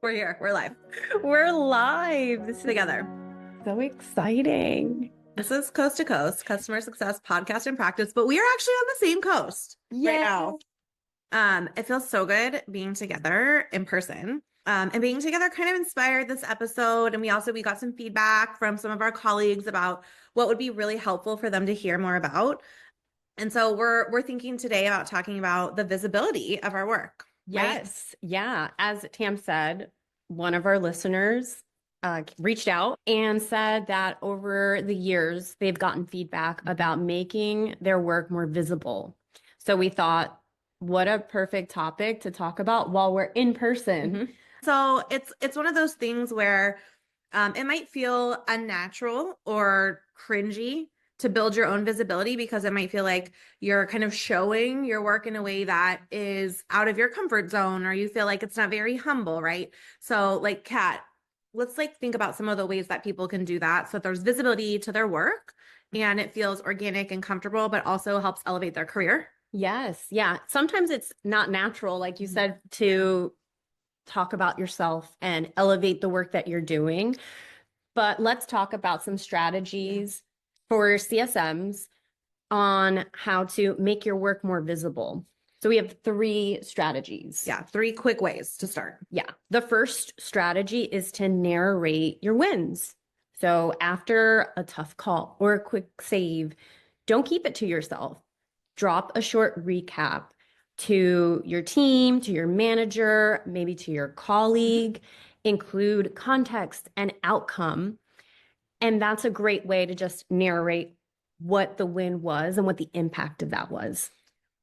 We're here. We're live We're live. This is together. so exciting. This is Coast to Coast, Customer Success Podcast and Practice, but we are actually on the same coast right Yeah. now. It feels so good being together in person. And being together kind of inspired this episode. And we got some feedback from some of our colleagues about what would be really helpful for them to hear more about. And so we're thinking today about talking about the visibility of our work. Right? Yes. Yeah. As Tam said, one of our listeners reached out and said that over the years, they've gotten feedback about making their work more visible. So we thought, what a perfect topic to talk about while we're in person. Mm-hmm. So it's one of those things where it might feel unnatural or cringy to build your own visibility because it might feel like you're kind of showing your work in a way that is out of your comfort zone, or you feel like it's not very humble, right? So like Kat, let's like think about some of the ways that people can do that so that there's visibility to their work and it feels organic and comfortable, but also helps elevate their career. Yes. Yeah. Sometimes it's not natural, like you said, to talk about yourself and elevate the work that you're doing. But let's talk about some strategies for CSMs on how to make your work more visible. So we have 3 strategies. Yeah, 3 quick ways to start. Yeah. The first strategy is to narrate your wins. So after a tough call or a quick save, don't keep it to yourself. Drop a short recap to your team, to your manager, maybe to your colleague. Include context and outcome. And that's a great way to just narrate what the win was and what the impact of that was.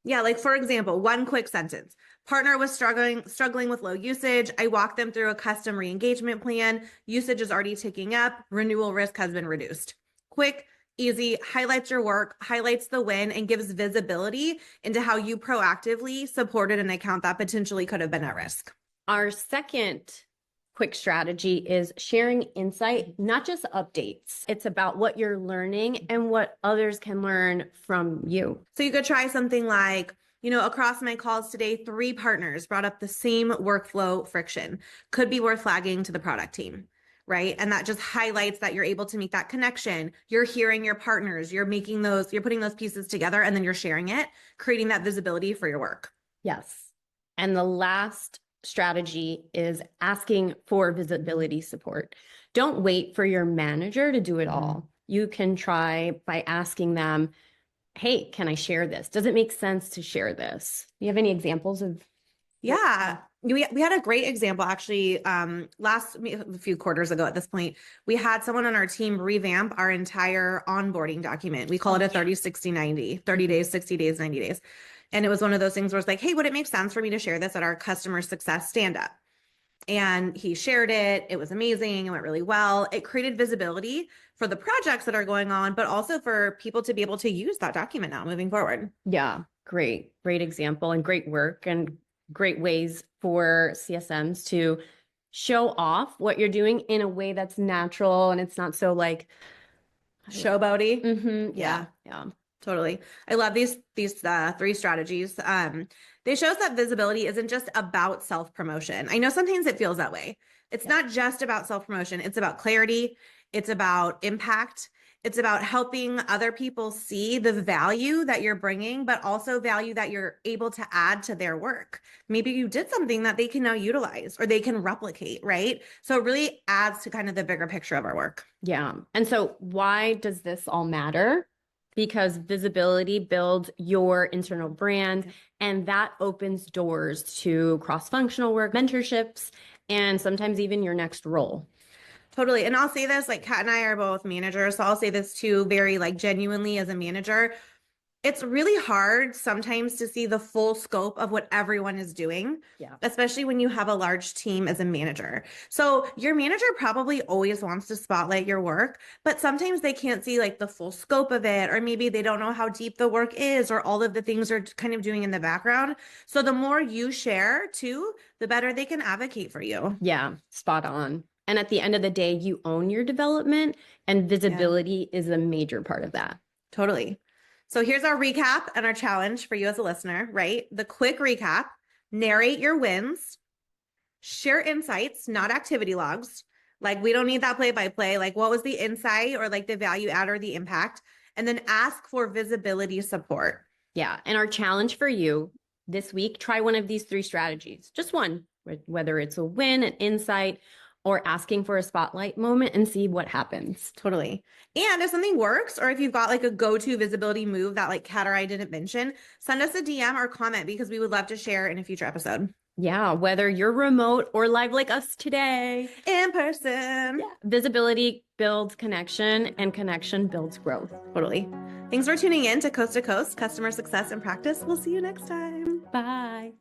Yeah, like for example, one quick sentence. Partner was struggling with low usage. I walked them through a custom re-engagement plan. Usage is already ticking up. Renewal risk has been reduced. Quick, easy, highlights your work, highlights the win, and gives visibility into how you proactively supported an account that potentially could have been at risk. Our second quick strategy is sharing insight, not just updates. It's about what you're learning and what others can learn from you. So you could try something like, across my calls today, 3 partners brought up the same workflow friction. Could be worth flagging to the product team, right? And that just highlights that you're able to make that connection. You're hearing your partners, you're putting those pieces together, and then you're sharing it, creating that visibility for your work. Yes. And the last strategy is asking for visibility support. Don't wait for your manager to do it all. You can try by asking them, hey, can I share this? Does it make sense to share this? Do you have any examples of? Yeah. We had a great example actually a few quarters ago at this point. We had someone on our team revamp our entire onboarding document. We call it a 30, 60, 90, 30 days, 60 days, 90 days. And it was one of those things where it's like, hey, would it make sense for me to share this at our customer success stand-up? And he shared it. It was amazing. It went really well. It created visibility for the projects that are going on, but also for people to be able to use that document now moving forward. Yeah, great example and great work and great ways for CSMs to show off what you're doing in a way that's natural and it's not so like showboaty. Mm-hmm. Yeah. Totally. I love these 3 strategies. They show us that visibility isn't just about self-promotion. I know sometimes it feels that way. It's not just about self-promotion. It's about clarity. It's about impact. It's about helping other people see the value that you're bringing, but also value that you're able to add to their work. Maybe you did something that they can now utilize or they can replicate, right? So it really adds to kind of the bigger picture of our work. Yeah. And so why does this all matter? Because visibility builds your internal brand, and that opens doors to cross-functional work, mentorships, and sometimes even your next role. Totally. And I'll say this, like Kat and I are both managers, so I'll say this too, very like genuinely as a manager. It's really hard sometimes to see the full scope of what everyone is doing, especially when you have a large team as a manager. So your manager probably always wants to spotlight your work, but sometimes they can't see like the full scope of it, or maybe they don't know how deep the work is or all of the things they're kind of doing in the background. So the more you share too, the better they can advocate for you. Yeah, spot on. And at the end of the day, you own your development, and visibility is a major part of that. Totally. So here's our recap and our challenge for you as a listener, right? The quick recap: narrate your wins, Share insights, not activity logs. Like, we don't need that play by play. Like, what was the insight or like the value add or the impact? And then ask for visibility support. Yeah. And our challenge for you this week, try one of these 3 strategies, just one, whether it's a win, an insight, or asking for a spotlight moment, and see what happens. Totally. And if something works, or if you've got like a go-to visibility move that like Kat or I didn't mention, send us a DM or comment because we would love to share in a future episode. Yeah, whether you're remote or live like us today. In person. Yeah. Visibility builds connection, and connection builds growth. Totally. Thanks for tuning in to Coast Customer Success in Practice. We'll see you next time. Bye.